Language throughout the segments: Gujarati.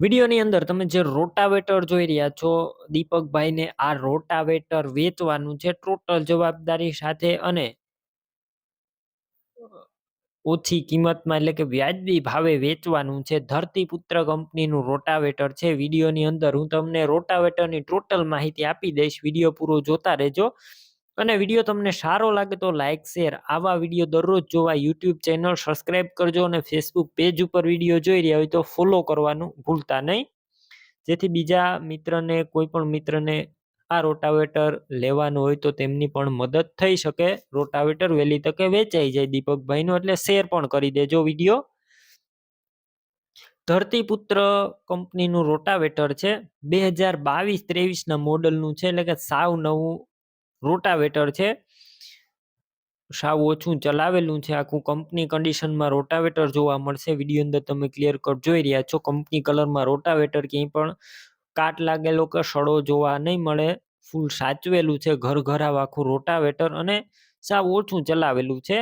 વિડીયોની અંદર તમે જે રોટાવેટર જોઈ રહ્યા છો દીપકભાઈને આ રોટાવેટર વેચવાનું છે ટોટલ જવાબદારી સાથે અને ઓછી કિંમતમાં એટલે કે વ્યાજબી ભાવે વેચવાનું છે. ધરતીપુત્ર કંપનીનું રોટાવેટર છે. વિડીયોની અંદર હું તમને રોટાવેટરની ટોટલ માહિતી આપી દઈશ. વિડીયો પૂરો જોતા રહેજો અને વિડીયો તમને સારો લાગે તો લાઇક શેર આવા વિડીયો દરરોજ જોવા યુટ્યુબ ચેનલ સબસ્ક્રાઇબ કરજો અને ફેસબુક પેજ ઉપર વિડીયો જોઈ રહ્યા હોય તો ફોલો કરવાનું ભૂલતા નહીં, જેથી બીજા મિત્રને કોઈ પણ મિત્રને આ રોટાવેટર લેવાનું હોય તો તેમની પણ મદદ થઈ શકે. રોટાવેટર વહેલી તકે વેચાઈ જાય દીપકભાઈનું, એટલે શેર પણ કરી દેજો વિડીયો. ધરતીપુત્ર કંપનીનું રોટાવેટર છે. 2022-23 મોડલનું છે, એટલે કે સાવ નવું રોટાવેટર છે. સાવ ઓછું ચલાવેલું છે. આખું કંપની કન્ડિશનમાં રોટાવેટર જોવા મળશે. વિડીયો અંદર તમે ક્લિયર કટ જોઈ રહ્યા છો. કંપની કલરમાં રોટાવેટર, ક્યાંય પણ કાટ લાગેલો કે સડો જોવા નહીં મળે. ફૂલ સાચવેલું છે, ઘર આખું રોટાવેટર અને સાવ ઓછું ચલાવેલું છે.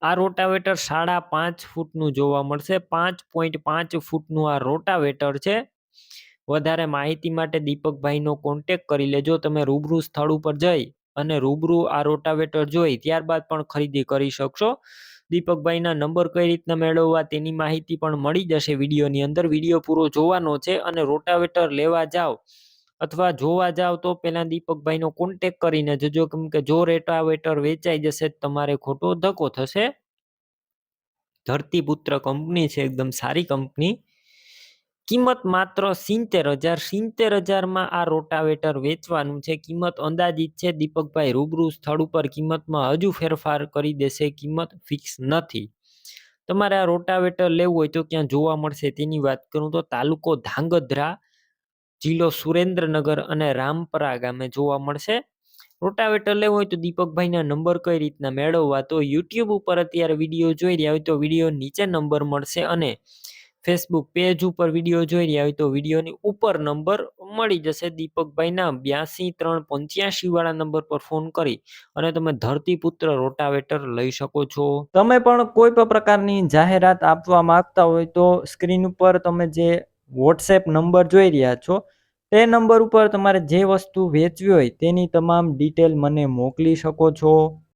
આ રોટાવેટર 5.5 ફૂટનું જોવા મળશે. 5.5 ફૂટનું આ રોટાવેટર છે. વધારે માહિતી માટે દીપકભાઈનો કોન્ટેક કરી લેજો. તમે રૂબરૂ સ્થળ ઉપર જઈ અને રૂબરૂ આ રોટાવેટર જોઈ ત્યારબાદ પણ ખરીદી કરી શકશો. દીપકભાઈના નંબર કઈ રીતના મેળવવા તેની માહિતી પણ મળી જશે વિડીયોની અંદર. વિડીયો પૂરો જોવાનો છે અને રોટાવેટર લેવા જાઓ અથવા જોવા જાવ તો પહેલા દીપકભાઈનો કોન્ટેક કરીને જજો, કેમ કે જો રોટાવેટર વેચાઈ જશે તમારે ખોટો ધક્કો થશે. ધરતીપુત્ર કંપની છે, એકદમ સારી કંપની. કિંમત માત્ર 70,000 આ રોટાવેટર વેચવાનું છે. કિંમત અંદાજિત છે. દીપકભાઈ રૂબરૂ સ્થળ ઉપર કિંમતમાં હજુ ફેરફાર કરી દેશે. કિંમત ફિક્સ નથી. તમારે આ રોટાવેટર લેવું હોય તો ક્યાં જોવા મળશે તેની વાત કરું તો તાલુકો ધાંગધ્રા, જિલ્લો સુરેન્દ્રનગર અને રામપરા ગામે જોવા મળશે. રોટાવેટર લેવું હોય તો દીપકભાઈના નંબર કઈ રીતના મેળવવા, તો યુટ્યુબ ઉપર અત્યારે વિડીયો જોઈ રહ્યા હોય તો વિડીયો નીચે નંબર મળશે અને ફેસબુક પેજ ઉપર વિડીયો જોઈ રહ્યા હોય તો વિડીયોની ઉપર નંબર મળી જશે. દીપકભાઈના 82-385 વાળા નંબર પર ફોન કરી અને તમે ધરતીપુત્ર રોટાવેટર લઈ શકો છો. તમે પણ કોઈ પણ પ્રકારની જાહેરાત આપવા માંગતા હોય તો સ્ક્રીન ઉપર તમે જે વોટ્સએપ નંબર જોઈ રહ્યા છો તે નંબર ઉપર તમારે જે વસ્તુ વેચવી હોય તેની તમામ ડિટેલ મને મોકલી શકો છો.